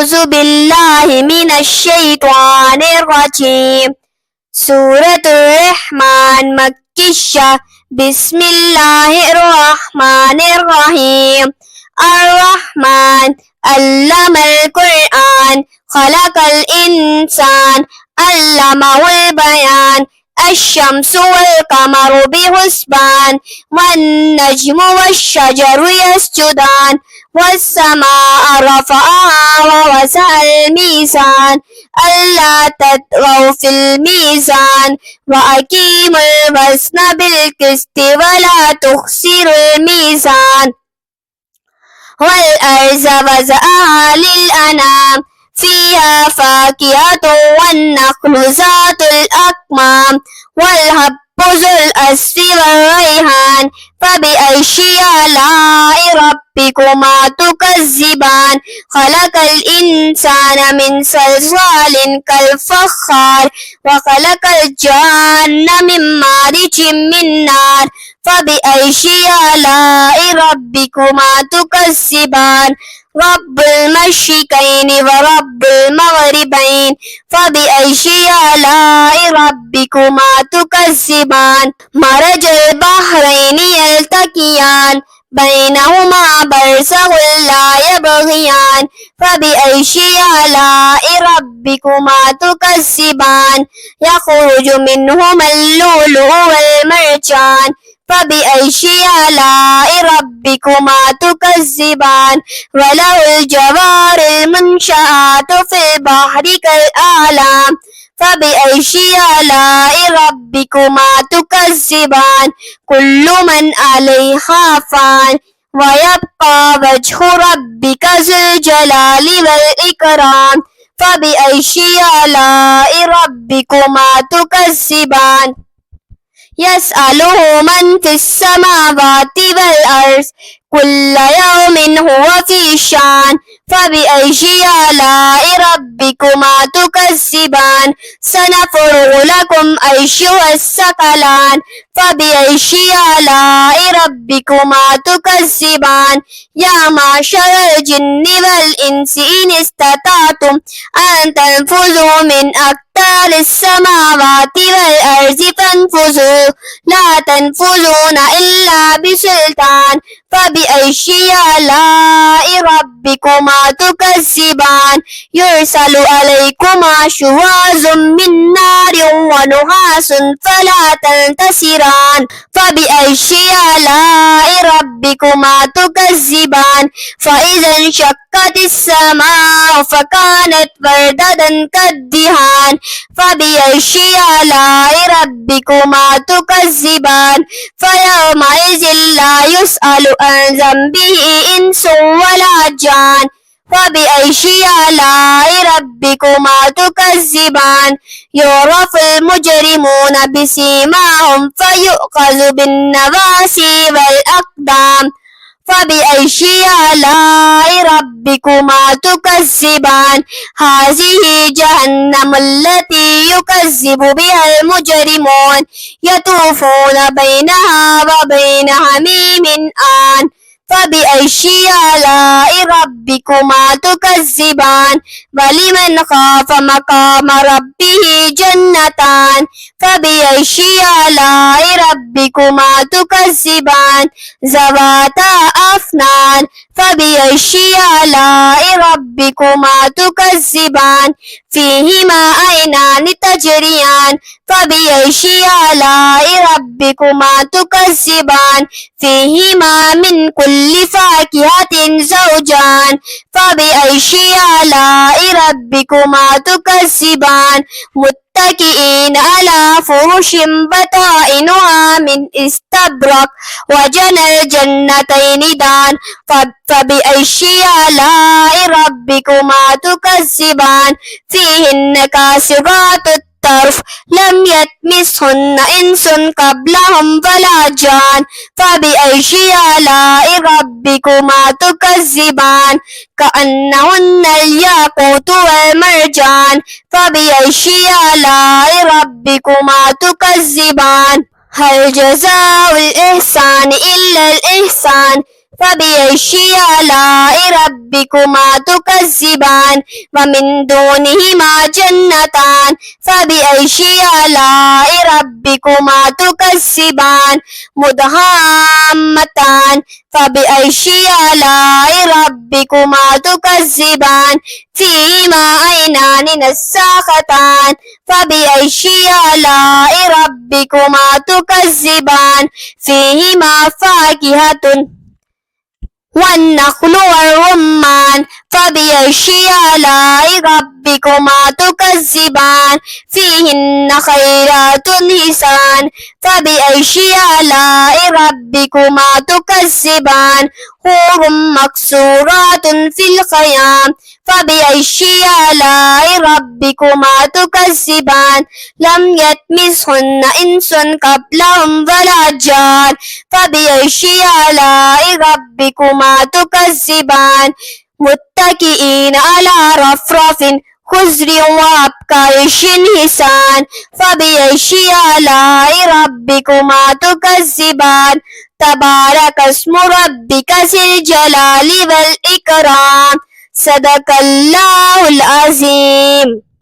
أعوذ بالله من الشيطان الرجيم. سورة الرحمن مكية. بسم الله الرحمن الرحيم. الرحمن علم القرآن خلق الإنسان علمه البيان. الشمس والقمر بحسبان والنجم والشجر يسجدان والسماء رفعها ووضع الميزان ألا تطغوا في الميزان وأقيموا الوزن بالقسط ولا تخسروا الميزان. والأرض وضعها للأنام فيها فاكهة والنخل ذات الأكمام والحب ذو العصف والريحان. فبأي آلاء ربكما تكذبان. خلق الإنسان من صلصال كالفخار وخلق الجان من مارج من نار. فبأي آلاء ربكما تكذبان. رب المشرقين ورب المغربين. فبأي آلاء ربكما تكذبان. مرج البحرين يلتقيان بينهما برزخ لا يبغيان. فبأي آلاء ربكما تكذبان. يخرج منهما اللؤلؤ والمرجان. فبأي آلاء ربكما تكذبان. وله الجوار المنشآت في البحر كالأعلام. فبأي آلاء ربكما تكذبان. كل من عليها فان ويبقى وجه ربك ذو الجلال والإكرام. فبأي آلاء ربكما تكذبان. يسأله من في السماوات والأرض كل يوم هو في شان. فبأي آلاء ربكما تكذبان. سنفرغ لكم أيها الثقلان. فبأي آلاء ربكما تكذبان. يا معشر الجن والإنس إن استطعتم أن تنفذوا من أقطار السماوات والأرض فانفذوا لا تنفذون إلا بسلطان. فبأي آلاء ربكما تكذبان. يرسل عليكما شواظ من نار ونحاس فلا تنتصران. فبأي آلاء ربكما تكذبان. فإذا انشقت السماء فكانت وردة كالدهان. فبأي آلاء ربكما تكذبان. فيومئذ لا يسأل عن ذنبه إنس ولا جان. فبأي آلاء ربكما تكذبان. يعرف المجرمون بسيماهم فيؤخذ بالنواصي والأقدام. فبأي آلاء ربكما تكذبان. هذه جهنم التي يكذب بها المجرمون يطوفون بينها وبين حميم آن. فبأي آلاء ربكما تكذبان. ولمن خاف مقام ربه جنتان. فبأي آلاء ربكما تكذبان. ذواتا أفنان. فبأي آلاء ربكما تكذبان. فيهما عينان تجريان. فبأي آلاء ربكما تكذبان. فيهما من كل فاكهة زوجان. فبأي آلاء ربكما تكذبان. متكئين على فرش بطائنها من استبرق وجنى الجنتين دان. فبأي آلاء ربكما تكذبان. فيهن كاسرات الطرف لم يطمثهن إنس قبلهم ولا جان. فبأي آلاء ربكما تكذبان. كأنهن الياقوت والمرجان. فبأي آلاء ربكما تكذبان. هل جزاء الإحسان إلا الإحسان. فبأي آلاء ربكما تكذبان ومن دونهما جنتان فبأي آلاء ربكما تكذبان مدهامتان فبأي آلاء ربكما تكذبان فيهما عينان نساختان فبأي آلاء ربكما تكذبان فيهما فاكهة والنخل والرمان فبأي آلاء ربكما تكذبان فيهن خيرات حسان فبأي آلاء ربكما تكذبان حور مقصورات في الخيام فبأي آلاء ربكما تكذبان لم يطمثهن إنس قبلهم ولا جان فبأي آلاء ربكما تكذبان متكئين على رفرف خضر وأبقار حسان فبأي آلاء ربكما تكذبان تبارك اسم ربك ذي الجلال والإكرام صدق الله العظيم.